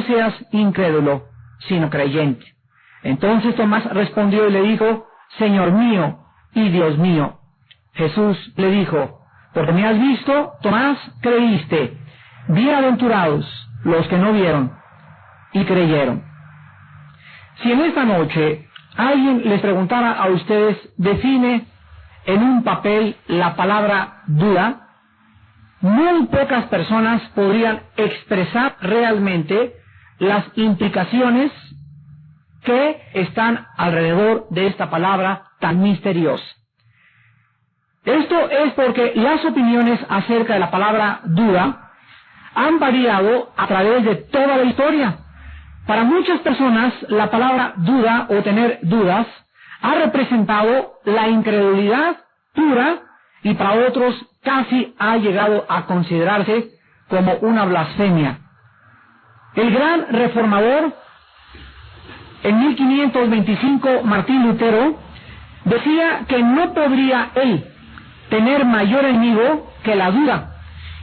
no seas incrédulo, sino creyente. Entonces Tomás respondió y le dijo, Señor mío y Dios mío. Jesús le dijo, porque me has visto, Tomás, creíste. Bienaventurados los que no vieron y creyeron. Si en esta noche alguien les preguntara a ustedes, define en un papel la palabra duda, muy pocas personas podrían expresar realmente las implicaciones que están alrededor de esta palabra tan misteriosa. Esto es porque las opiniones acerca de la palabra duda han variado a través de toda la historia. Para muchas personas, la palabra duda o tener dudas ha representado la incredulidad pura y para otros casi ha llegado a considerarse como una blasfemia. El gran reformador, en 1525, Martín Lutero, decía que no podría él tener mayor enemigo que la duda,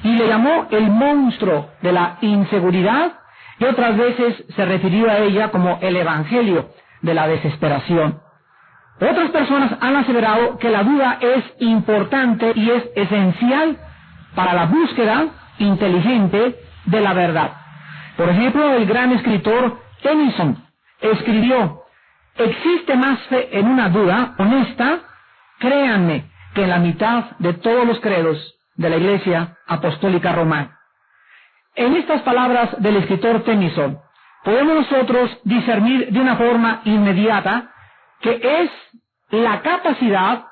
y le llamó el monstruo de la inseguridad, y otras veces se refirió a ella como el evangelio de la desesperación. Otras personas han aseverado que la duda es importante y es esencial para la búsqueda inteligente de la verdad. Por ejemplo, el gran escritor Tennyson escribió, existe más fe en una duda honesta, créanme, que en la mitad de todos los credos de la Iglesia Apostólica Romana. En estas palabras del escritor Tennyson, podemos nosotros discernir de una forma inmediata que es la capacidad,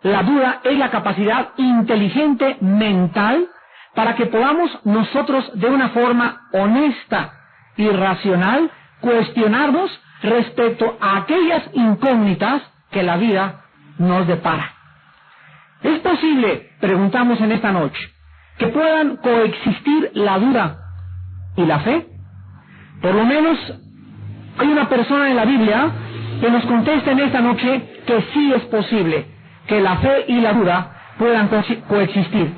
la duda es la capacidad inteligente mental para que podamos nosotros de una forma honesta y racional cuestionarnos respecto a aquellas incógnitas que la vida nos depara. ¿Es posible, preguntamos en esta noche, que puedan coexistir la duda y la fe? Por lo menos hay una persona en la Biblia que nos contesta en esta noche que sí es posible que la fe y la duda puedan coexistir.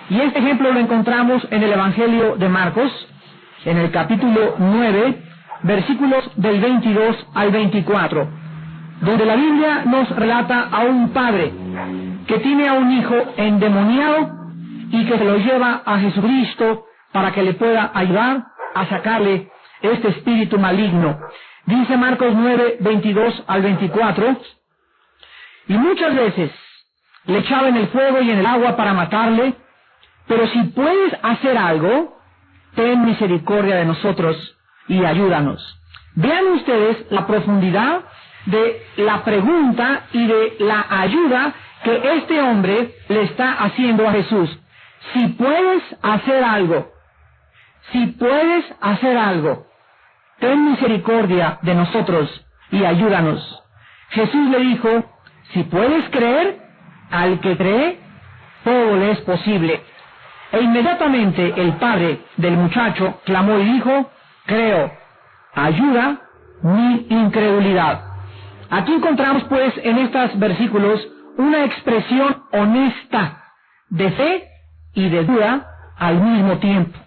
Y este ejemplo lo encontramos en el Evangelio de Marcos, en el capítulo 9, versículos del 22 al 24, donde la Biblia nos relata a un padre que tiene a un hijo endemoniado y que se lo lleva a Jesucristo para que le pueda ayudar a sacarle este espíritu maligno. Dice Marcos 9, 22 al 24, y muchas veces le echaba en el fuego y en el agua para matarle, pero si puedes hacer algo, ten misericordia de nosotros y ayúdanos. Vean ustedes la profundidad de la pregunta y de la ayuda que este hombre le está haciendo a Jesús. Si puedes hacer algo, ten misericordia de nosotros y ayúdanos. Jesús le dijo, si puedes creer, al que cree, todo le es posible. E inmediatamente el padre del muchacho clamó y dijo, creo, ayuda mi incredulidad. Aquí encontramos pues en estos versículos una expresión honesta de fe y de duda al mismo tiempo.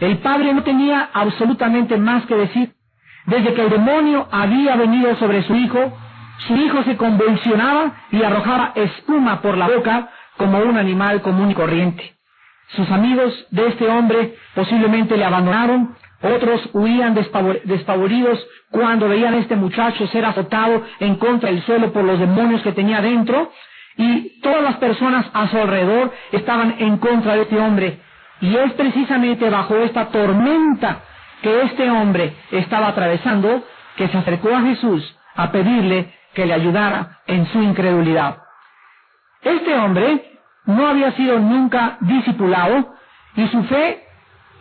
El padre no tenía absolutamente más que decir. Desde que el demonio había venido sobre su hijo se convulsionaba y arrojaba espuma por la boca como un animal común y corriente. Sus amigos de este hombre posiblemente le abandonaron, otros huían despavoridos cuando veían a este muchacho ser azotado en contra del suelo por los demonios que tenía dentro, y todas las personas a su alrededor estaban en contra de este hombre. Y es precisamente bajo esta tormenta que este hombre estaba atravesando que se acercó a Jesús a pedirle que le ayudara en su incredulidad. Este hombre no había sido nunca discipulado y su fe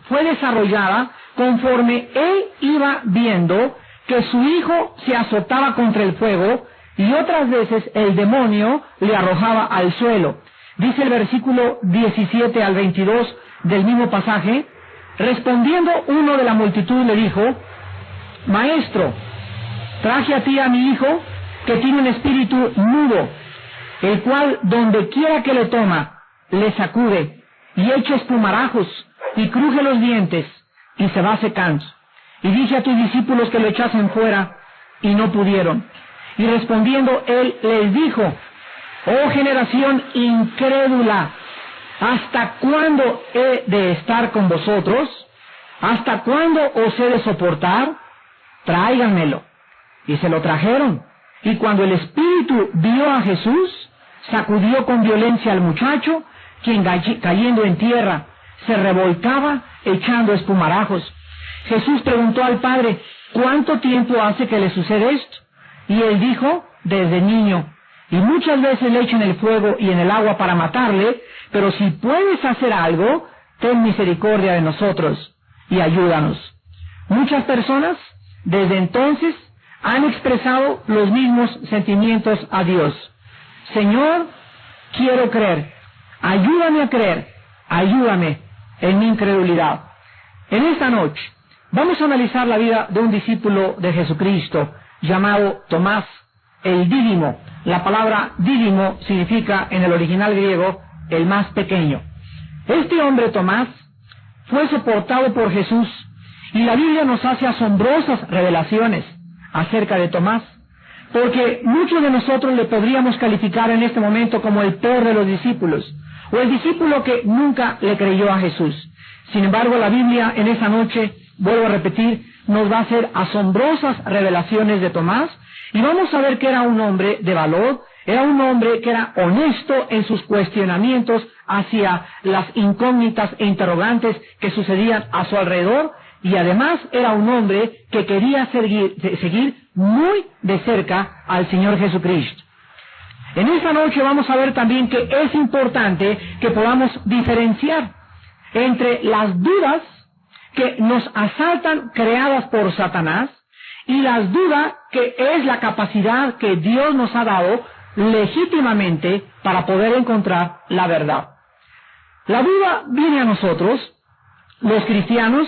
fue desarrollada conforme él iba viendo que su hijo se azotaba contra el fuego y otras veces el demonio le arrojaba al suelo. Dice el versículo 17 al 22 del mismo pasaje, respondiendo uno de la multitud le dijo, Maestro, traje a ti a mi hijo que tiene un espíritu mudo, el cual donde quiera que le toma, le sacude y echa espumarajos y cruje los dientes y se va secando. y dije a tus discípulos que lo echasen fuera, y no pudieron. Y respondiendo él les dijo, oh generación incrédula, ¿hasta cuándo he de estar con vosotros? ¿Hasta cuándo os he de soportar? Tráiganmelo. Y se lo trajeron. Y cuando el espíritu vio a Jesús, sacudió con violencia al muchacho, quien cayendo en tierra se revolcaba echando espumarajos. Jesús preguntó al padre, ¿cuánto tiempo hace que le sucede esto? Y él dijo, desde niño. Y muchas veces le echan el fuego y en el agua para matarle, pero si puedes hacer algo, ten misericordia de nosotros y ayúdanos. Muchas personas, desde entonces, han expresado los mismos sentimientos a Dios. Señor, quiero creer, ayúdame a creer, ayúdame en mi incredulidad. En esta noche, vamos a analizar la vida de un discípulo de Jesucristo, llamado Tomás, el Dídimo. La palabra Dídimo significa, en el original griego, el más pequeño. Este hombre, Tomás, fue soportado por Jesús, y la Biblia nos hace asombrosas revelaciones acerca de Tomás, porque muchos de nosotros le podríamos calificar en este momento como el peor de los discípulos, o el discípulo que nunca le creyó a Jesús. Sin embargo, la Biblia en esta noche, vuelvo a repetir, nos va a hacer asombrosas revelaciones de Tomás, y vamos a ver que era un hombre de valor, era un hombre que era honesto en sus cuestionamientos hacia las incógnitas e interrogantes que sucedían a su alrededor, y además era un hombre que quería seguir muy de cerca al Señor Jesucristo. En esta noche vamos a ver también que es importante que podamos diferenciar entre las dudas que nos asaltan creadas por Satanás y las dudas que es la capacidad que Dios nos ha dado legítimamente para poder encontrar la verdad. La duda viene a nosotros, los cristianos,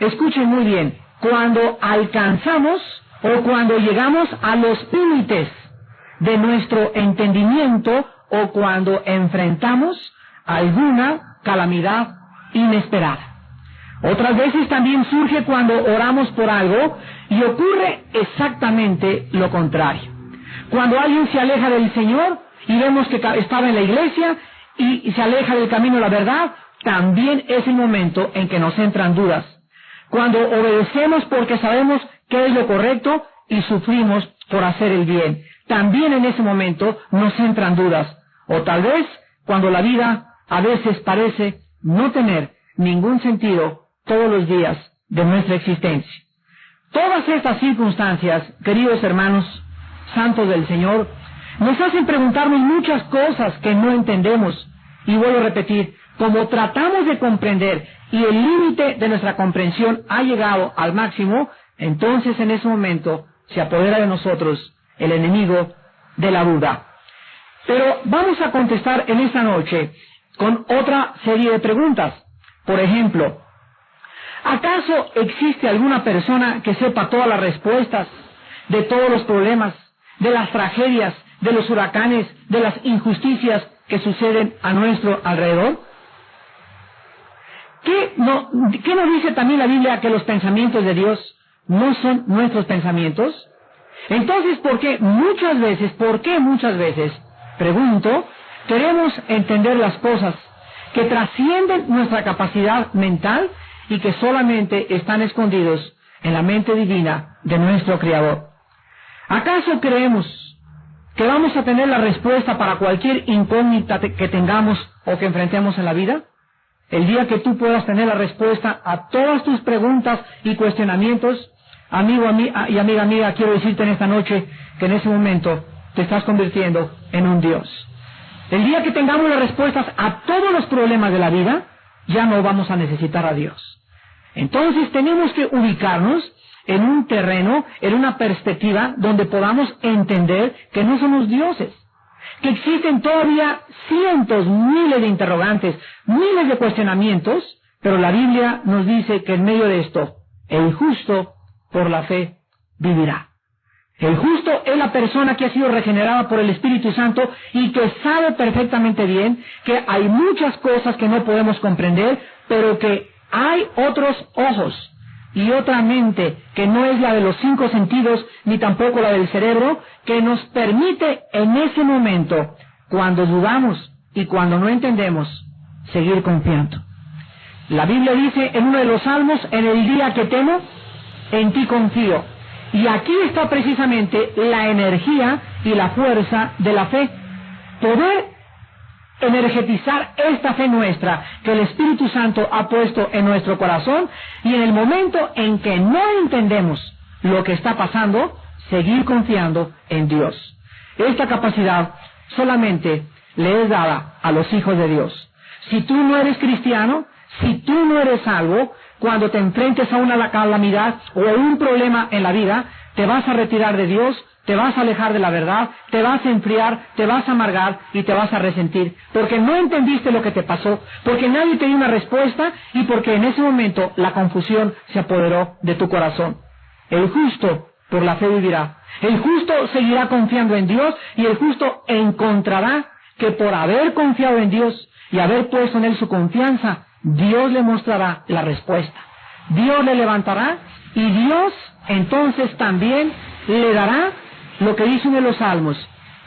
escuchen muy bien, cuando alcanzamos o cuando llegamos a los límites de nuestro entendimiento o cuando enfrentamos alguna calamidad inesperada. Otras veces también surge cuando oramos por algo y ocurre exactamente lo contrario. Cuando alguien se aleja del Señor y vemos que estaba en la iglesia y se aleja del camino de la verdad, también es el momento en que nos entran dudas. Cuando obedecemos porque sabemos qué es lo correcto y sufrimos por hacer el bien, también en ese momento nos entran dudas. O tal vez cuando la vida a veces parece no tener ningún sentido todos los días de nuestra existencia. Todas estas circunstancias, queridos hermanos, santos del Señor, nos hacen preguntarnos muchas cosas que no entendemos. Y vuelvo a repetir, como tratamos de comprender y el límite de nuestra comprensión ha llegado al máximo, entonces en ese momento se apodera de nosotros el enemigo de la duda. Pero vamos a contestar en esta noche con otra serie de preguntas. Por ejemplo, ¿acaso existe alguna persona que sepa todas las respuestas de todos los problemas, de las tragedias, de los huracanes, de las injusticias que suceden a nuestro alrededor? ¿Qué nos dice también la Biblia? Que los pensamientos de Dios no son nuestros pensamientos. Entonces, ¿por qué muchas veces, pregunto, queremos entender las cosas que trascienden nuestra capacidad mental y que solamente están escondidos en la mente divina de nuestro Creador? ¿Acaso creemos que vamos a tener la respuesta para cualquier incógnita que tengamos o que enfrentemos en la vida? El día que tú puedas tener la respuesta a todas tus preguntas y cuestionamientos, amigo y amiga mía, quiero decirte en esta noche que en ese momento te estás convirtiendo en un Dios. El día que tengamos las respuestas a todos los problemas de la vida, ya no vamos a necesitar a Dios. Entonces tenemos que ubicarnos en un terreno, en una perspectiva donde podamos entender que no somos dioses, que existen todavía cientos, miles de interrogantes, miles de cuestionamientos, pero la Biblia nos dice que en medio de esto, el justo por la fe vivirá. El justo es la persona que ha sido regenerada por el Espíritu Santo y que sabe perfectamente bien que hay muchas cosas que no podemos comprender, pero que hay otros ojos, y otra mente que no es la de los 5 sentidos ni tampoco la del cerebro, que nos permite en ese momento, cuando dudamos y cuando no entendemos, seguir confiando. La Biblia dice en uno de los salmos: en el día que temo, en ti confío. Y aquí está precisamente la energía y la fuerza de la fe. Poder energetizar esta fe nuestra que el Espíritu Santo ha puesto en nuestro corazón, y en el momento en que no entendemos lo que está pasando, seguir confiando en Dios. Esta capacidad solamente le es dada a los hijos de Dios. Si tú no eres cristiano, si tú no eres salvo, cuando te enfrentes a una calamidad o a un problema en la vida, te vas a retirar de Dios, te vas a alejar de la verdad, te vas a enfriar, te vas a amargar y te vas a resentir, porque no entendiste lo que te pasó, porque nadie te dio una respuesta y porque en ese momento la confusión se apoderó de tu corazón. El justo por la fe vivirá. El justo seguirá confiando en Dios, y el justo encontrará que por haber confiado en Dios y haber puesto en Él su confianza, Dios le mostrará la respuesta. Dios le levantará, y Dios entonces también le dará lo que dice uno de los salmos: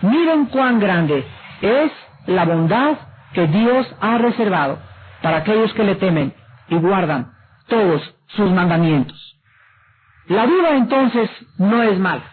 miren cuán grande es la bondad que Dios ha reservado para aquellos que le temen y guardan todos sus mandamientos. La duda entonces no es mala.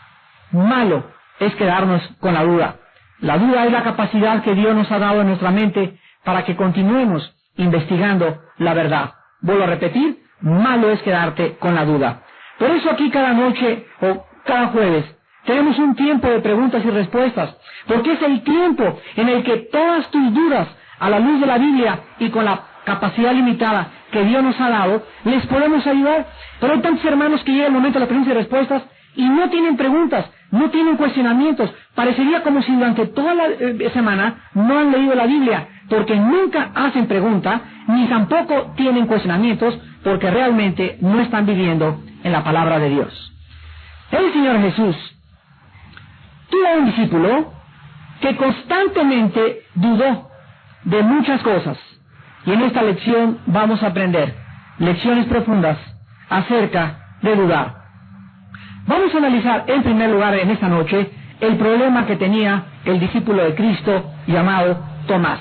Malo es quedarnos con la duda. La duda es la capacidad que Dios nos ha dado en nuestra mente para que continuemos investigando la verdad. Vuelvo a repetir: malo es quedarte con la duda. Por eso aquí cada noche o cada jueves tenemos un tiempo de preguntas y respuestas, porque es el tiempo en el que todas tus dudas, a la luz de la Biblia y con la capacidad limitada que Dios nos ha dado, les podemos ayudar. Pero hay tantos hermanos que llega el momento de las preguntas y respuestas y no tienen preguntas, no tienen cuestionamientos. Parecería como si durante toda la semana no han leído la Biblia, porque nunca hacen pregunta, ni tampoco tienen cuestionamientos, porque realmente no están viviendo en la palabra de Dios. El Señor Jesús tuvo un discípulo que constantemente dudó de muchas cosas, y en esta lección vamos a aprender lecciones profundas acerca de dudar. Vamos a analizar en primer lugar en esta noche el problema que tenía el discípulo de Cristo llamado Tomás.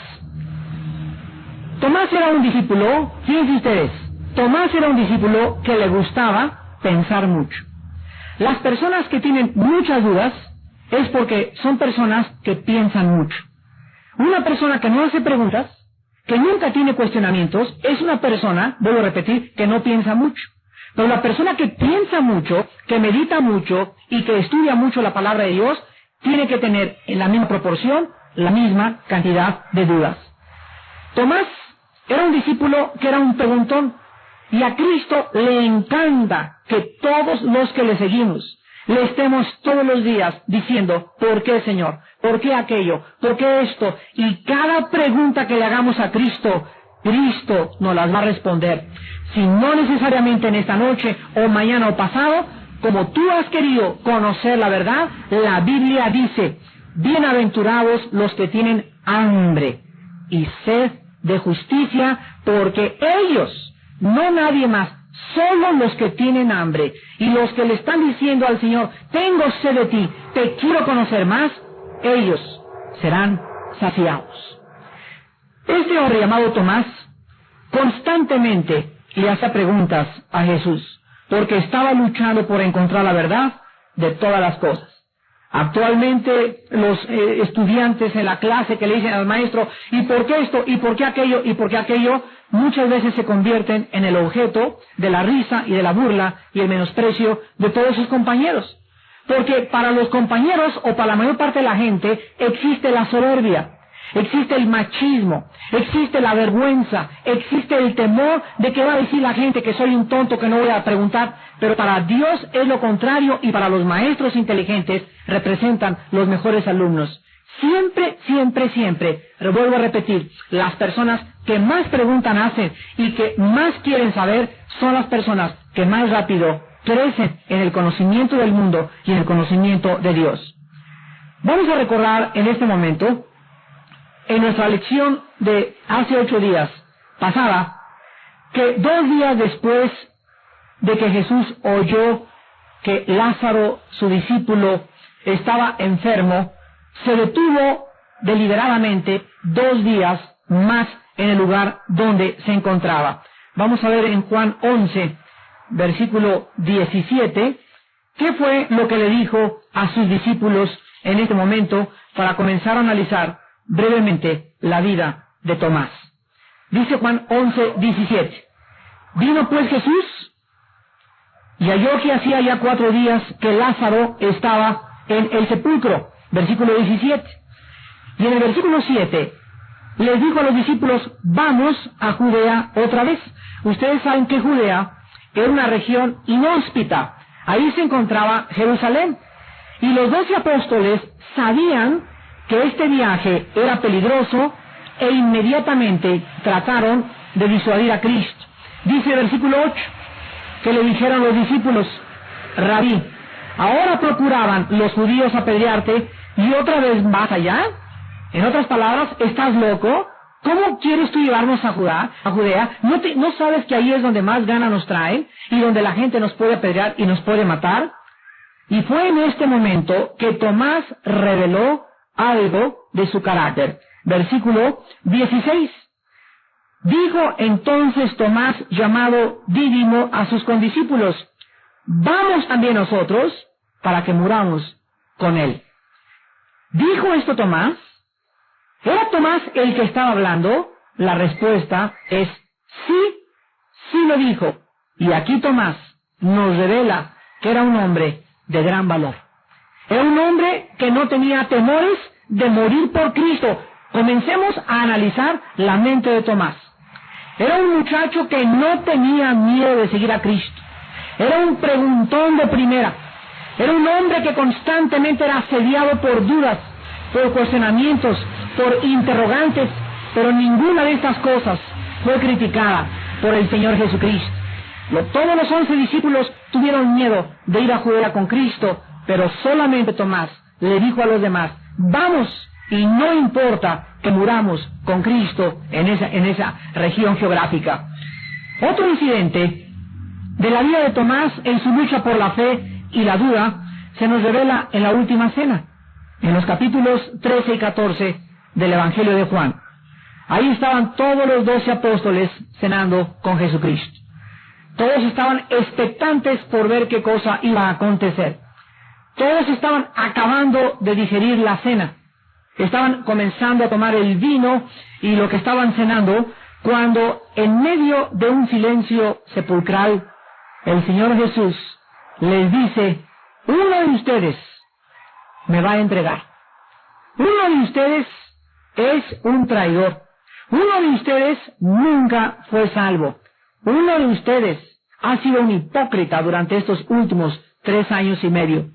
Tomás era un discípulo, fíjense ustedes, Tomás era un discípulo que le gustaba pensar mucho. Las personas que tienen muchas dudas es porque son personas que piensan mucho. Una persona que no hace preguntas, que nunca tiene cuestionamientos, es una persona, vuelvo a repetir, que no piensa mucho. Pero la persona que piensa mucho, que medita mucho y que estudia mucho la palabra de Dios, tiene que tener en la misma proporción la misma cantidad de dudas. Tomás era un discípulo que era un preguntón, y a Cristo le encanta que todos los que le seguimos le estemos todos los días diciendo: ¿por qué, Señor? ¿Por qué aquello? ¿Por qué esto? Y cada pregunta que le hagamos a Cristo, Cristo nos las va a responder. Si no necesariamente en esta noche o mañana o pasado, como tú has querido conocer la verdad, la Biblia dice: bienaventurados los que tienen hambre y sed de justicia, porque ellos, no nadie más, solo los que tienen hambre y los que le están diciendo al Señor: tengo sed de ti, te quiero conocer más, ellos serán saciados. Este hombre llamado Tomás constantemente le hacía preguntas a Jesús, porque estaba luchando por encontrar la verdad de todas las cosas. Actualmente los estudiantes en la clase que le dicen al maestro: ¿y por qué esto? ¿y por qué aquello? ¿y por qué aquello? Muchas veces se convierten en el objeto de la risa y de la burla y el menosprecio de todos sus compañeros. Porque para los compañeros, o para la mayor parte de la gente, existe la soberbia, existe el machismo, existe la vergüenza, existe el temor de que va a decir la gente que soy un tonto, que no voy a preguntar. Pero para Dios es lo contrario, y para los maestros inteligentes representan los mejores alumnos. Siempre, siempre, siempre, vuelvo a repetir, las personas que más preguntan hacen y que más quieren saber son las personas que más rápido crecen en el conocimiento del mundo y en el conocimiento de Dios. Vamos a recordar en este momento, en nuestra lección de hace 8 días pasada, que 2 días después de que Jesús oyó que Lázaro, su discípulo, estaba enfermo, se detuvo deliberadamente 2 días más en el lugar donde se encontraba. Vamos a ver en Juan 11, versículo 17, qué fue lo que le dijo a sus discípulos en este momento para comenzar a analizar brevemente la vida de Tomás. Dice Juan 11, 17. Vino pues Jesús y halló que hacía ya 4 días que Lázaro estaba en el sepulcro. Versículo 17. Y en el versículo 7 les dijo a los discípulos: vamos a Judea otra vez. Ustedes saben que Judea era una región inhóspita. Ahí se encontraba Jerusalén. Y los 12 apóstoles sabían que este viaje era peligroso e inmediatamente trataron de disuadir a Cristo. Dice el versículo 8 que le dijeron los discípulos: Rabí, ahora procuraban los judíos apedrearte y otra vez vas allá. En otras palabras, ¿estás loco? ¿Cómo quieres tú llevarnos a Judea? ¿No sabes que ahí es donde más gana nos traen y donde la gente nos puede apedrear y nos puede matar? Y fue en este momento que Tomás reveló algo de su carácter. Versículo 16. Dijo entonces Tomás, llamado Dídimo, a sus condiscípulos: vamos también nosotros para que muramos con él. ¿Dijo esto Tomás? ¿Era Tomás el que estaba hablando? La respuesta es sí, sí lo dijo. Y aquí Tomás nos revela que era un hombre de gran valor. Era un hombre que no tenía temores de morir por Cristo. Comencemos a analizar la mente de Tomás. Era un muchacho que no tenía miedo de seguir a Cristo. Era un preguntón de primera. Era un hombre que constantemente era asediado por dudas, por cuestionamientos, por interrogantes, pero ninguna de estas cosas fue criticada por el Señor Jesucristo. Todos los 11 discípulos tuvieron miedo de ir a Judea con Cristo, pero solamente Tomás le dijo a los demás: vamos, y no importa que muramos con Cristo en esa región geográfica. Otro incidente de la vida de Tomás en su lucha por la fe y la duda se nos revela en la última cena, en los capítulos 13 y 14 del Evangelio de Juan. Ahí estaban todos los 12 apóstoles cenando con Jesucristo. Todos estaban expectantes por ver qué cosa iba a acontecer. Todos estaban acabando de digerir la cena. Estaban comenzando a tomar el vino y lo que estaban cenando, cuando en medio de un silencio sepulcral, el Señor Jesús les dice: uno de ustedes me va a entregar. Uno de ustedes es un traidor. Uno de ustedes nunca fue salvo. Uno de ustedes ha sido un hipócrita durante estos últimos 3 años y medio.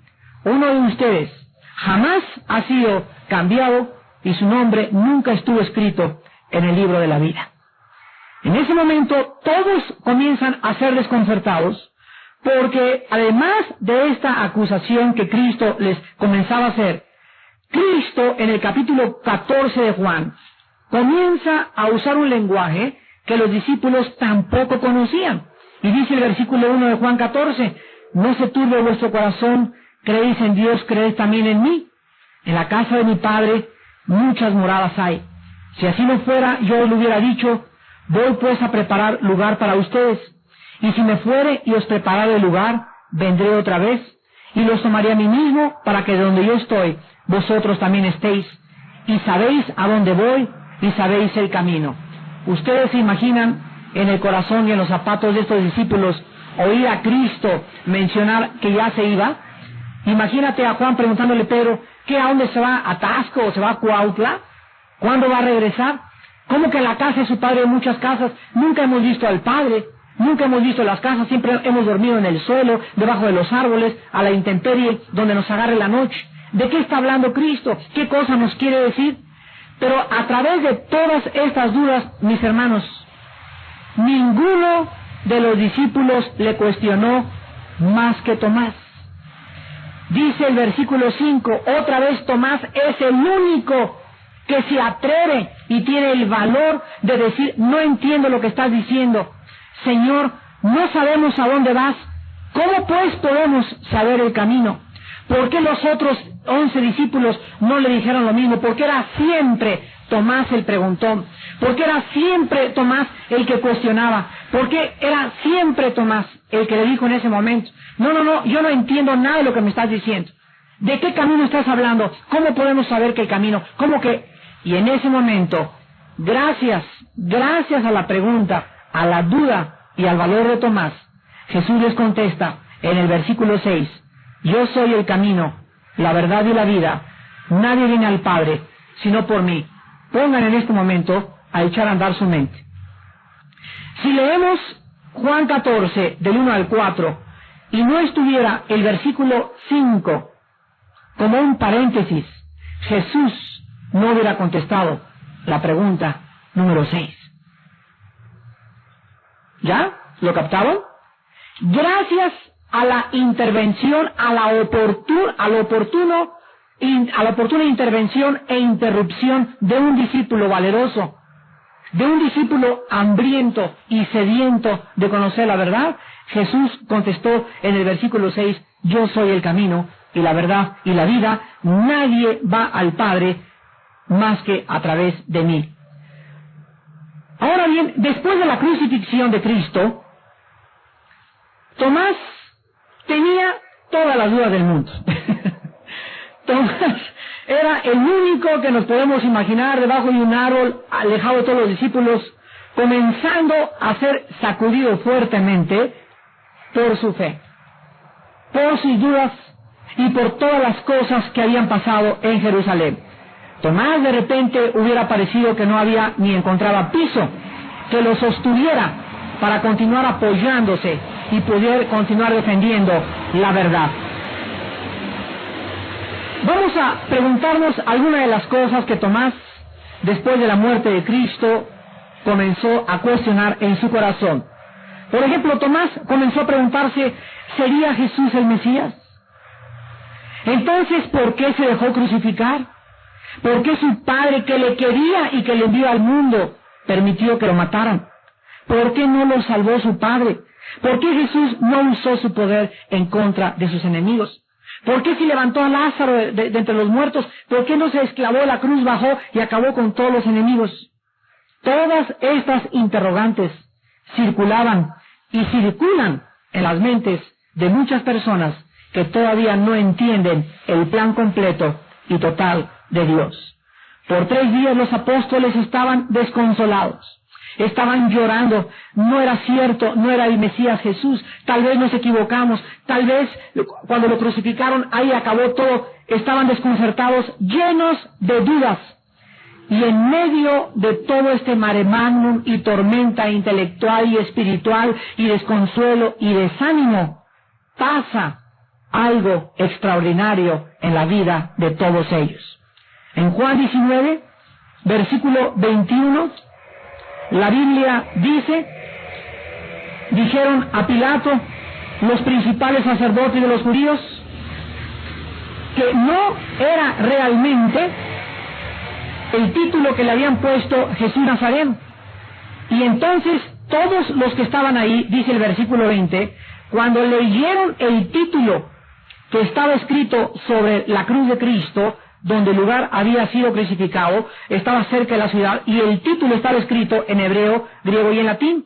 Uno de ustedes jamás ha sido cambiado y su nombre nunca estuvo escrito en el libro de la vida. En ese momento todos comienzan a ser desconcertados, porque además de esta acusación que Cristo les comenzaba a hacer, Cristo en el capítulo 14 de Juan comienza a usar un lenguaje que los discípulos tampoco conocían. Y dice el versículo 1 de Juan 14: no se turbe vuestro corazón, creéis en Dios, creéis también en mí. En la casa de mi Padre muchas moradas hay. Si así no fuera, yo os lo hubiera dicho: voy pues a preparar lugar para ustedes. Y si me fuere y os preparare el lugar, vendré otra vez, y los tomaré a mí mismo, para que de donde yo estoy, vosotros también estéis. Y sabéis a dónde voy, y sabéis el camino. Ustedes se imaginan en el corazón y en los zapatos de estos discípulos oír a Cristo mencionar que ya se iba. Imagínate a Juan preguntándole a Pedro: ¿qué, a dónde se va? ¿A Tasco o se va a Cuautla? ¿Cuándo va a regresar? ¿Cómo que en la casa de su padre hay muchas casas? Nunca hemos visto al Padre, nunca hemos visto las casas, siempre hemos dormido en el suelo, debajo de los árboles, a la intemperie, donde nos agarre la noche. ¿De qué está hablando Cristo? ¿Qué cosa nos quiere decir? Pero a través de todas estas dudas, mis hermanos, ninguno de los discípulos le cuestionó más que Tomás. Dice el versículo 5, otra vez Tomás es el único que se atreve y tiene el valor de decir: no entiendo lo que estás diciendo. Señor, no sabemos a dónde vas. ¿Cómo pues podemos saber el camino? ¿Por qué los otros 11 discípulos no le dijeron lo mismo? ¿Por qué era siempre Tomás el preguntón? ¿Por qué era siempre Tomás el que cuestionaba? ¿Por qué era siempre Tomás el que le dijo en ese momento: no, yo no entiendo nada de lo que me estás diciendo? ¿De qué camino estás hablando? ¿Cómo podemos saber que el camino? ¿Cómo que? Y en ese momento, gracias a la pregunta, a la duda y al valor de Tomás, Jesús les contesta en el versículo 6: yo soy el camino, la verdad y la vida. Nadie viene al Padre sino por mí. Pongan en este momento a echar a andar su mente. Si leemos Juan 14, del 1 al 4, y no estuviera el versículo 5 como un paréntesis, Jesús no hubiera contestado la pregunta número 6. ¿Ya? ¿Lo captaron? Gracias a la intervención, a la oportuna intervención e interrupción de un discípulo valeroso, de un discípulo hambriento y sediento de conocer la verdad, Jesús contestó en el versículo 6: yo soy el camino y la verdad y la vida. Nadie va al Padre más que a través de mí. Ahora bien, después de la crucifixión de Cristo, Tomás tenía todas las dudas del mundo. Tomás era el único que nos podemos imaginar debajo de un árbol, alejado de todos los discípulos, comenzando a ser sacudido fuertemente por su fe, por sus dudas y por todas las cosas que habían pasado en Jerusalén. Tomás de repente hubiera parecido que no había ni encontraba piso que lo sostuviera para continuar apoyándose y poder continuar defendiendo la verdad. Vamos a preguntarnos algunas de las cosas que Tomás, después de la muerte de Cristo, comenzó a cuestionar en su corazón. Por ejemplo, Tomás comenzó a preguntarse: ¿sería Jesús el Mesías? Entonces, ¿por qué se dejó crucificar? ¿Por qué su padre, que le quería y que le envió al mundo, permitió que lo mataran? ¿Por qué no lo salvó su padre? ¿Por qué Jesús no usó su poder en contra de sus enemigos? ¿Por qué si levantó a Lázaro de entre los muertos, por qué no se esclavó de la cruz, bajó y acabó con todos los enemigos? Todas estas interrogantes circulaban y circulan en las mentes de muchas personas que todavía no entienden el plan completo y total de Dios. Por 3 días los apóstoles estaban desconsolados. Estaban llorando: no era cierto, no era el Mesías Jesús, tal vez nos equivocamos, tal vez cuando lo crucificaron ahí acabó todo. Estaban desconcertados, llenos de dudas. Y en medio de todo este mare magnum y tormenta intelectual y espiritual y desconsuelo y desánimo, pasa algo extraordinario en la vida de todos ellos. En Juan 19, versículo 21, la Biblia dice: dijeron a Pilato los principales sacerdotes de los judíos que no era realmente el título que le habían puesto Jesús Nazareno. Y entonces todos los que estaban ahí, dice el versículo 20, cuando leyeron el título que estaba escrito sobre la cruz de Cristo, donde el lugar había sido crucificado, estaba cerca de la ciudad, y el título estaba escrito en hebreo, griego y en latín.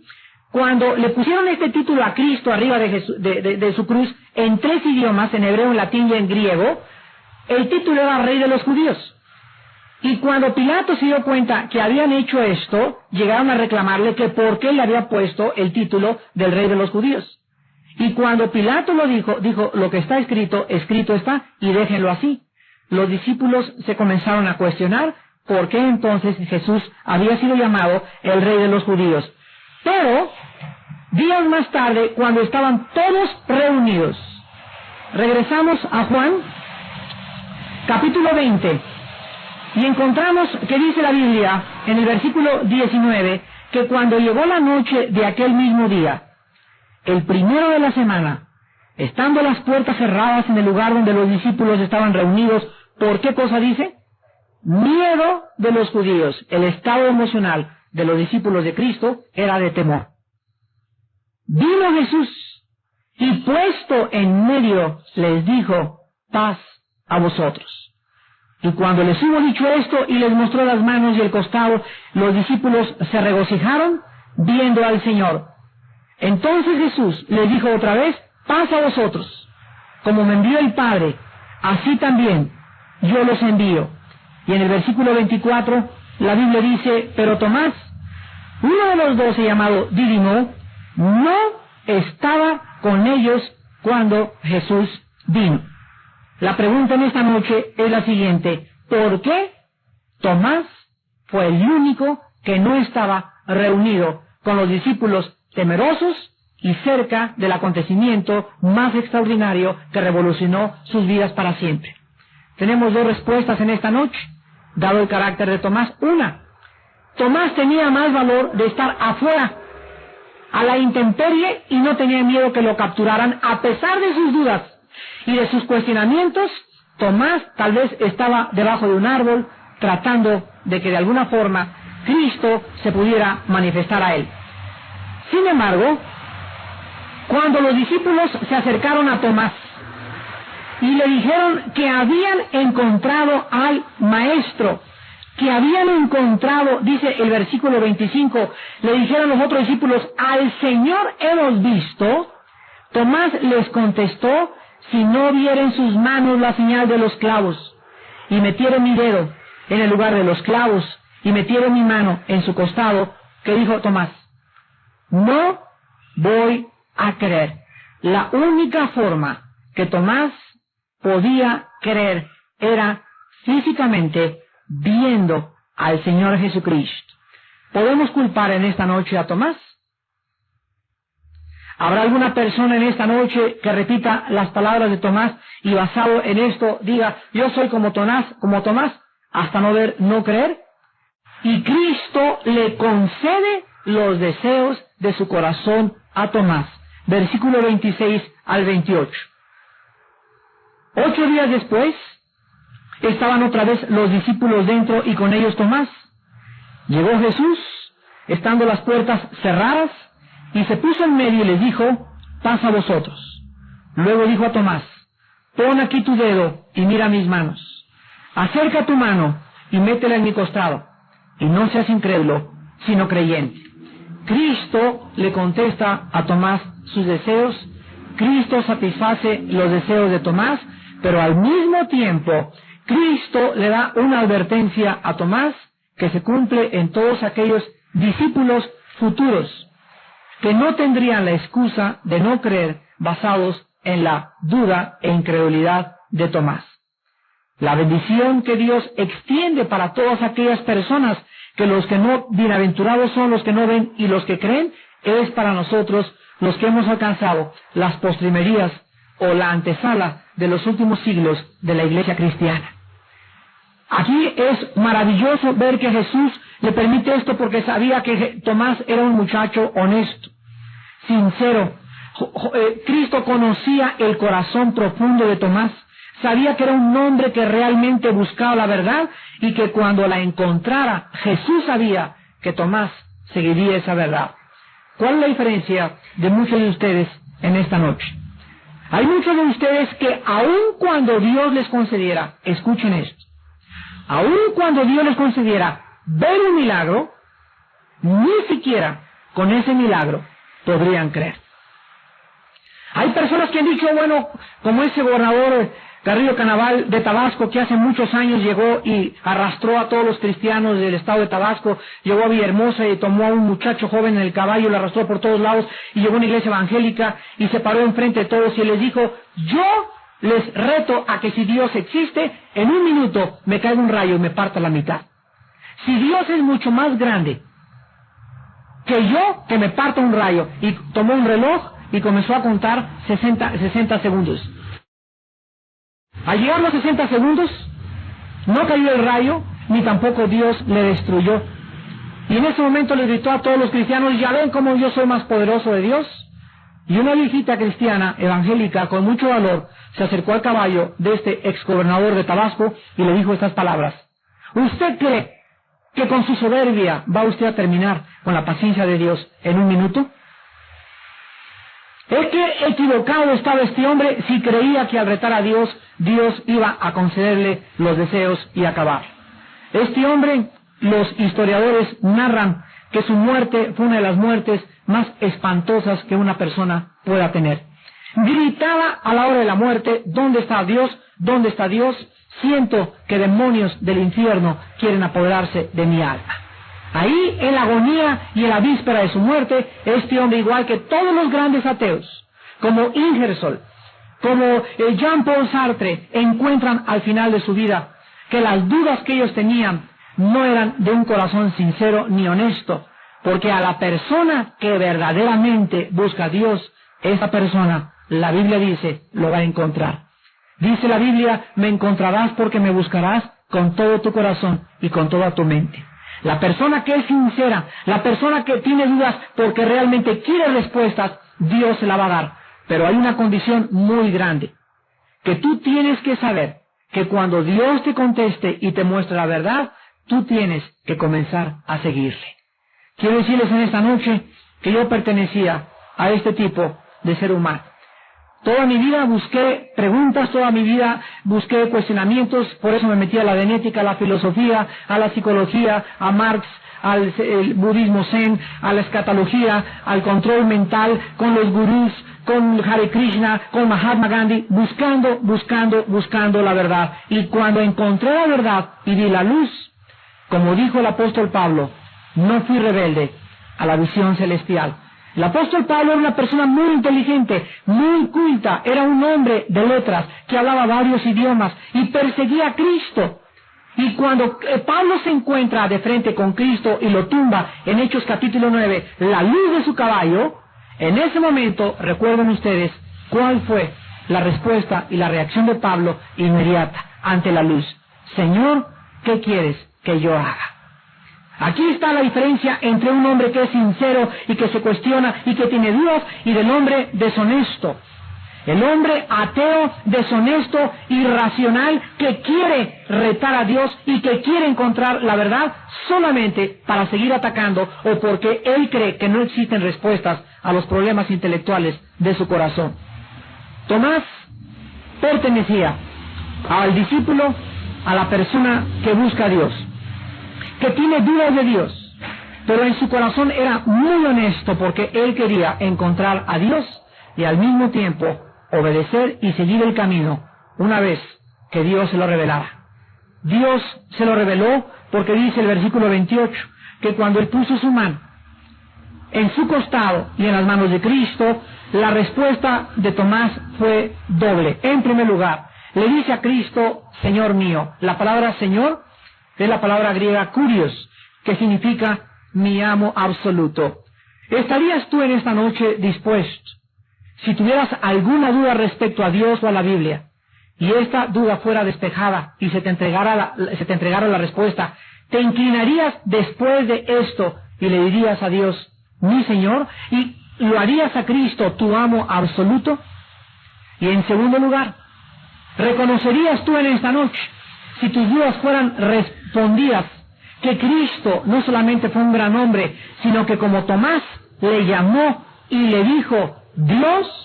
Cuando le pusieron este título a Cristo arriba de su cruz, en 3 idiomas, en hebreo, en latín y en griego, el título era Rey de los Judíos. Y cuando Pilato se dio cuenta que habían hecho esto, llegaron a reclamarle que por qué le había puesto el título del Rey de los Judíos. Y cuando Pilato lo dijo: lo que está escrito, escrito está, y déjenlo así. Los discípulos se comenzaron a cuestionar por qué entonces Jesús había sido llamado el Rey de los Judíos. Pero, días más tarde, cuando estaban todos reunidos, regresamos a Juan, capítulo 20, y encontramos que dice la Biblia, en el versículo 19, que cuando llegó la noche de aquel mismo día, el primero de la semana, estando las puertas cerradas en el lugar donde los discípulos estaban reunidos, ¿por qué cosa dice? Miedo de los judíos. El estado emocional de los discípulos de Cristo era de temor. Vino Jesús y puesto en medio les dijo, paz a vosotros. Y cuando les hubo dicho esto y les mostró las manos y el costado, los discípulos se regocijaron viendo al Señor. Entonces Jesús les dijo otra vez, paz a vosotros. Como me envió el Padre, así también yo los envío. Y en el versículo 24, la Biblia dice, pero Tomás, uno de los 12 llamado Dídimo, no estaba con ellos cuando Jesús vino. La pregunta en esta noche es la siguiente, ¿por qué Tomás fue el único que no estaba reunido con los discípulos temerosos y cerca del acontecimiento más extraordinario que revolucionó sus vidas para siempre? Tenemos dos respuestas en esta noche, dado el carácter de Tomás. Una, Tomás tenía más valor de estar afuera, a la intemperie, y no tenía miedo que lo capturaran. A pesar de sus dudas y de sus cuestionamientos, Tomás tal vez estaba debajo de un árbol tratando de que de alguna forma Cristo se pudiera manifestar a él. Sin embargo, cuando los discípulos se acercaron a Tomás y le dijeron que habían encontrado al Maestro, que habían encontrado, dice el versículo 25, le dijeron los otros discípulos, al Señor hemos visto, Tomás les contestó, si no vieren sus manos la señal de los clavos, y metieron mi dedo en el lugar de los clavos, y metieron mi mano en su costado, ¿qué dijo Tomás? No voy a creer. La única forma que Tomás podía creer era físicamente viendo al Señor Jesucristo. ¿Podemos culpar en esta noche a Tomás? ¿Habrá alguna persona en esta noche que repita las palabras de Tomás y basado en esto diga, yo soy como Tomás, hasta no ver, no creer? Y Cristo le concede los deseos de su corazón a Tomás. Versículo 26 al 28. 8 días después, estaban otra vez los discípulos dentro y con ellos Tomás. Llegó Jesús, estando las puertas cerradas, y se puso en medio y les dijo, paz a vosotros. Luego dijo a Tomás, pon aquí tu dedo y mira mis manos. Acerca tu mano y métela en mi costado, y no seas incrédulo, sino creyente. Cristo le contesta a Tomás sus deseos, Cristo satisface los deseos de Tomás, pero al mismo tiempo Cristo le da una advertencia a Tomás que se cumple en todos aquellos discípulos futuros que no tendrían la excusa de no creer basados en la duda e incredulidad de Tomás. La bendición que Dios extiende para todas aquellas personas que los que no, bienaventurados son los que no ven y los que creen, es para nosotros los que hemos alcanzado las postrimerías o la antesala de los últimos siglos de la iglesia cristiana. Aquí es maravilloso ver que Jesús le permite esto porque sabía que Tomás era un muchacho honesto, sincero. Cristo conocía el corazón profundo de Tomás, sabía que era un hombre que realmente buscaba la verdad y que cuando la encontrara, Jesús sabía que Tomás seguiría esa verdad. ¿Cuál es la diferencia de muchos de ustedes en esta noche? Hay muchos de ustedes que aun cuando Dios les concediera, escuchen esto, aun cuando Dios les concediera ver un milagro, ni siquiera con ese milagro podrían creer. Hay personas que han dicho, bueno, como ese gobernador Carrillo Canaval de Tabasco, que hace muchos años llegó y arrastró a todos los cristianos del estado de Tabasco, llegó a Villahermosa y tomó a un muchacho joven en el caballo, lo arrastró por todos lados y llegó a una iglesia evangélica y se paró enfrente de todos y les dijo, yo les reto a que si Dios existe, en un minuto me caiga un rayo y me parta la mitad. Si Dios es mucho más grande que yo, que me parta un rayo. Y tomó un reloj y comenzó a contar 60 segundos. Al llegar los 60 segundos, no cayó el rayo, ni tampoco Dios le destruyó. Y en ese momento le gritó a todos los cristianos, ya ven cómo yo soy más poderoso de Dios. Y una viejita cristiana, evangélica, con mucho valor, se acercó al caballo de este exgobernador de Tabasco y le dijo estas palabras. ¿Usted cree que con su soberbia va usted a terminar con la paciencia de Dios en un minuto? Es que equivocado estaba este hombre si creía que al retar a Dios, Dios iba a concederle los deseos y acabar. Este hombre, los historiadores narran que su muerte fue una de las muertes más espantosas que una persona pueda tener. Gritaba a la hora de la muerte: ¿dónde está Dios? ¿Dónde está Dios? Siento que demonios del infierno quieren apoderarse de mi alma. Ahí, en la agonía y en la víspera de su muerte, este hombre, igual que todos los grandes ateos, como Ingersoll, como Jean-Paul Sartre, encuentran al final de su vida que las dudas que ellos tenían no eran de un corazón sincero ni honesto, porque a la persona que verdaderamente busca a Dios, esa persona, la Biblia dice, lo va a encontrar. Dice la Biblia: me encontrarás porque me buscarás con todo tu corazón y con toda tu mente. La persona que es sincera, la persona que tiene dudas porque realmente quiere respuestas, Dios se la va a dar. Pero hay una condición muy grande, que tú tienes que saber que cuando Dios te conteste y te muestre la verdad, tú tienes que comenzar a seguirle. Quiero decirles en esta noche que yo pertenecía a este tipo de ser humano. Toda mi vida busqué preguntas, toda mi vida busqué cuestionamientos, por eso me metí a la genética, a la filosofía, a la psicología, a Marx, al budismo zen, a la escatología, al control mental, con los gurús, con Hare Krishna, con Mahatma Gandhi, buscando la verdad. Y cuando encontré la verdad y vi la luz, como dijo el apóstol Pablo, no fui rebelde a la visión celestial. El apóstol Pablo era una persona muy inteligente, muy culta, era un hombre de letras que hablaba varios idiomas y perseguía a Cristo. Y cuando Pablo se encuentra de frente con Cristo y lo tumba en Hechos capítulo 9, la luz de su caballo, en ese momento, recuerden ustedes, ¿cuál fue la respuesta y la reacción de Pablo inmediata ante la luz? Señor, ¿qué quieres que yo haga? Aquí está la diferencia entre un hombre que es sincero y que se cuestiona y que tiene dudas y del hombre deshonesto. El hombre ateo, deshonesto, irracional, que quiere retar a Dios y que quiere encontrar la verdad solamente para seguir atacando o porque él cree que no existen respuestas a los problemas intelectuales de su corazón. Tomás pertenecía al discípulo, a la persona que busca a Dios, que tiene dudas de Dios, pero en su corazón era muy honesto porque él quería encontrar a Dios y al mismo tiempo obedecer y seguir el camino una vez que Dios se lo revelara. Dios se lo reveló porque dice el versículo 28 que cuando él puso su mano en su costado y en las manos de Cristo, la respuesta de Tomás fue doble. En primer lugar, le dice a Cristo: Señor mío. La palabra Señor es la palabra griega kurios, que significa mi amo absoluto. ¿Estarías tú en esta noche dispuesto, si tuvieras alguna duda respecto a Dios o a la Biblia, y esta duda fuera despejada y se te entregara la respuesta, te inclinarías después de esto y le dirías a Dios: mi Señor, y lo harías a Cristo tu amo absoluto? Y en segundo lugar, ¿reconocerías tú en esta noche, si tus dudas fueran respondidas, que Cristo no solamente fue un gran hombre, sino que como Tomás le llamó y le dijo Dios?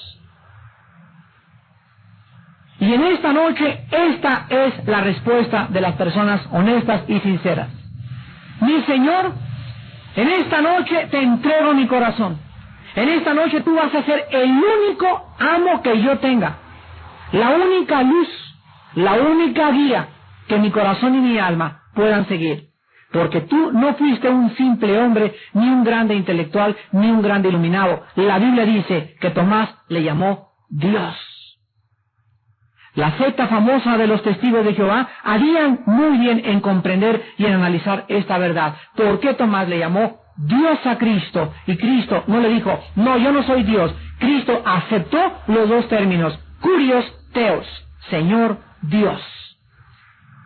Y en esta noche, esta es la respuesta de las personas honestas y sinceras. Mi Señor, en esta noche te entrego mi corazón. En esta noche tú vas a ser el único amo que yo tenga, la única luz, la única guía que mi corazón y mi alma puedan seguir. Porque tú no fuiste un simple hombre, ni un grande intelectual, ni un grande iluminado. La Biblia dice que Tomás le llamó Dios. La secta famosa de los testigos de Jehová harían muy bien en comprender y en analizar esta verdad. ¿Por qué Tomás le llamó Dios a Cristo? Y Cristo no le dijo: no, yo no soy Dios. Cristo aceptó los dos términos, kurios, teos, Señor, Dios.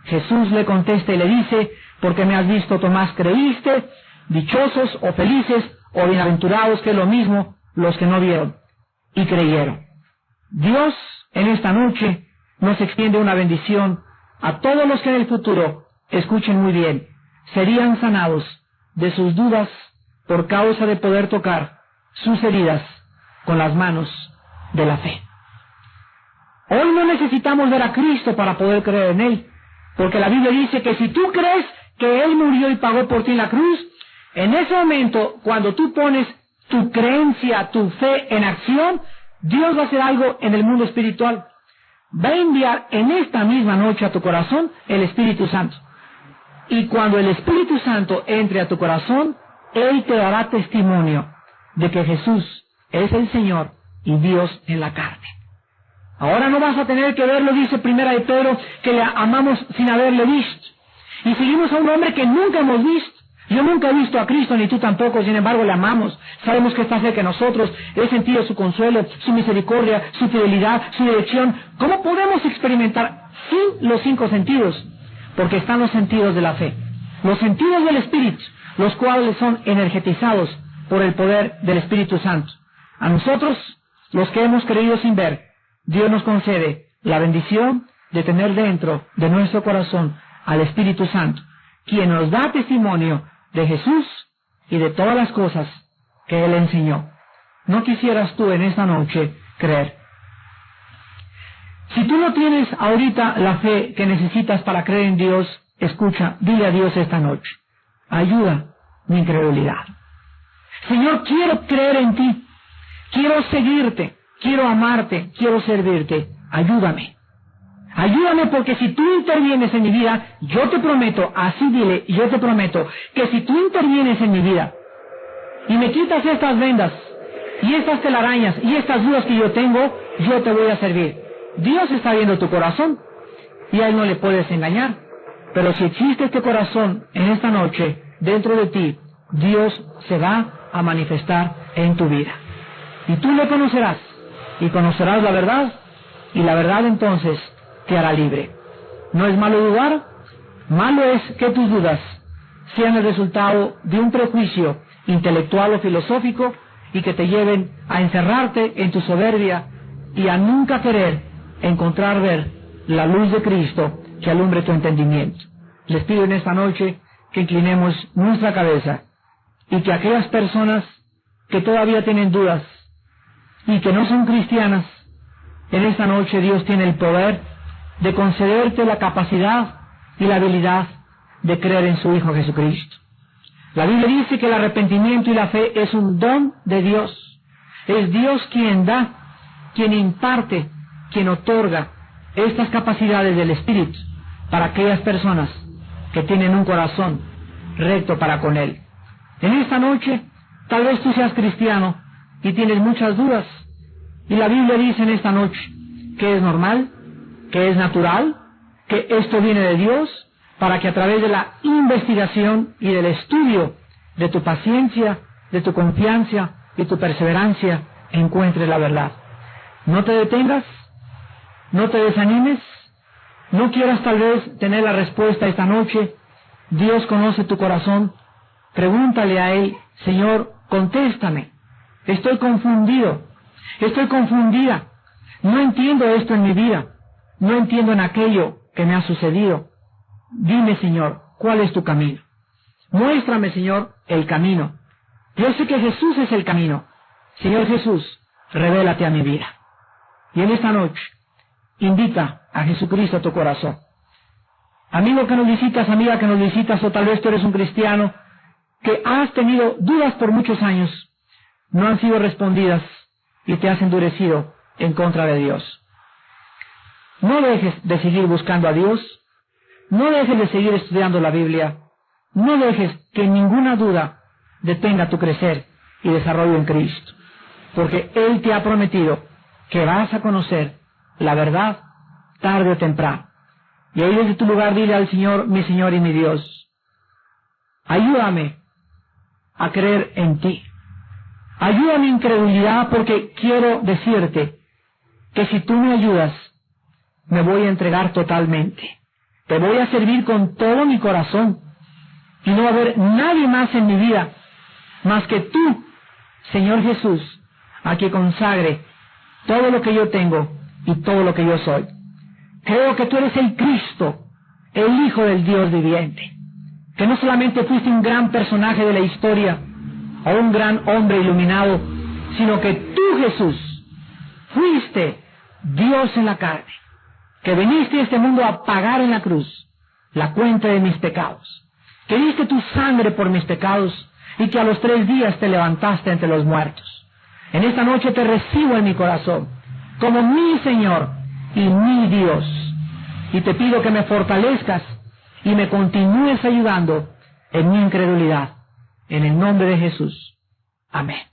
Jesús le contesta y le dice: porque me has visto, Tomás, creíste. Dichosos o felices o bienaventurados, que es lo mismo, los que no vieron y creyeron. Dios en esta noche nos extiende una bendición a todos los que en el futuro, escuchen muy bien, serían sanados de sus dudas por causa de poder tocar sus heridas con las manos de la fe. Hoy no necesitamos ver a Cristo para poder creer en Él, porque la Biblia dice que si tú crees que Él murió y pagó por ti en la cruz, en ese momento, cuando tú pones tu creencia, tu fe en acción, Dios va a hacer algo en el mundo espiritual. Va a enviar en esta misma noche a tu corazón el Espíritu Santo. Y cuando el Espíritu Santo entre a tu corazón, Él te dará testimonio de que Jesús es el Señor y Dios en la carne. Ahora no vas a tener que verlo, dice Primera de Pedro, que le amamos sin haberle visto. Y seguimos a un hombre que nunca hemos visto. Yo nunca he visto a Cristo, ni tú tampoco, sin embargo le amamos. Sabemos que está cerca de nosotros, he sentido su consuelo, su misericordia, su fidelidad, su dirección. ¿Cómo podemos experimentar sin los 5 sentidos? Porque están los sentidos de la fe, los sentidos del Espíritu, los cuales son energetizados por el poder del Espíritu Santo. A nosotros, los que hemos creído sin ver, Dios nos concede la bendición de tener dentro de nuestro corazón al Espíritu Santo, quien nos da testimonio de Jesús y de todas las cosas que Él enseñó. ¿No quisieras tú en esta noche creer? Si tú no tienes ahorita la fe que necesitas para creer en Dios, escucha, dile a Dios esta noche: ayuda mi incredulidad. Señor, quiero creer en ti, quiero seguirte, quiero amarte, quiero servirte. Ayúdame. Ayúdame, porque si tú intervienes en mi vida, yo te prometo, así dile, yo te prometo, que si tú intervienes en mi vida y me quitas estas vendas y estas telarañas y estas dudas que yo tengo, yo te voy a servir. Dios está viendo tu corazón y a Él no le puedes engañar. Pero si existe este corazón en esta noche dentro de ti, Dios se va a manifestar en tu vida. Y tú le conocerás, y conocerás la verdad, y la verdad entonces te hará libre. No es malo dudar, malo es que tus dudas sean el resultado de un prejuicio intelectual o filosófico y que te lleven a encerrarte en tu soberbia y a nunca querer ver la luz de Cristo que alumbre tu entendimiento. Les pido en esta noche que inclinemos nuestra cabeza y que aquellas personas que todavía tienen dudas y que no son cristianas, en esta noche Dios tiene el poder de concederte la capacidad y la habilidad de creer en su Hijo Jesucristo. La Biblia dice que el arrepentimiento y la fe es un don de Dios. Es Dios quien da, quien imparte, quien otorga estas capacidades del Espíritu para aquellas personas que tienen un corazón recto para con Él. En esta noche, tal vez tú seas cristiano y tienes muchas dudas, y la Biblia dice en esta noche que es normal, que es natural, que esto viene de Dios, para que a través de la investigación y del estudio de tu paciencia, de tu confianza y tu perseverancia, encuentres la verdad. No te detengas, no te desanimes, no quieras tal vez tener la respuesta esta noche. Dios conoce tu corazón. Pregúntale a Él: Señor, contéstame, estoy confundido, estoy confundida, no entiendo esto en mi vida, no entiendo en aquello que me ha sucedido. Dime, Señor, ¿cuál es tu camino? Muéstrame, Señor, el camino. Yo sé que Jesús es el camino. Señor Jesús, revélate a mi vida. Y en esta noche, invita a Jesucristo a tu corazón. Amigo que nos visitas, amiga que nos visitas, o tal vez tú eres un cristiano que has tenido dudas por muchos años, no han sido respondidas y te has endurecido en contra de Dios. No dejes de seguir buscando a Dios, no dejes de seguir estudiando la Biblia, no dejes que ninguna duda detenga tu crecer y desarrollo en Cristo, porque Él te ha prometido que vas a conocer la verdad tarde o temprano. Y ahí desde tu lugar dile al Señor: mi Señor y mi Dios, ayúdame a creer en ti. Ayuda mi incredulidad, porque quiero decirte que si tú me ayudas, me voy a entregar totalmente. Te voy a servir con todo mi corazón. Y no va a haber nadie más en mi vida más que tú, Señor Jesús, a que consagre todo lo que yo tengo y todo lo que yo soy. Creo que tú eres el Cristo, el Hijo del Dios viviente, que no solamente fuiste un gran personaje de la historia, o un gran hombre iluminado, sino que tú, Jesús, fuiste Dios en la carne, que viniste a este mundo a pagar en la cruz la cuenta de mis pecados, que diste tu sangre por mis pecados y que a los 3 días te levantaste entre los muertos. En esta noche te recibo en mi corazón como mi Señor y mi Dios, y te pido que me fortalezcas y me continúes ayudando en mi incredulidad. En el nombre de Jesús. Amén.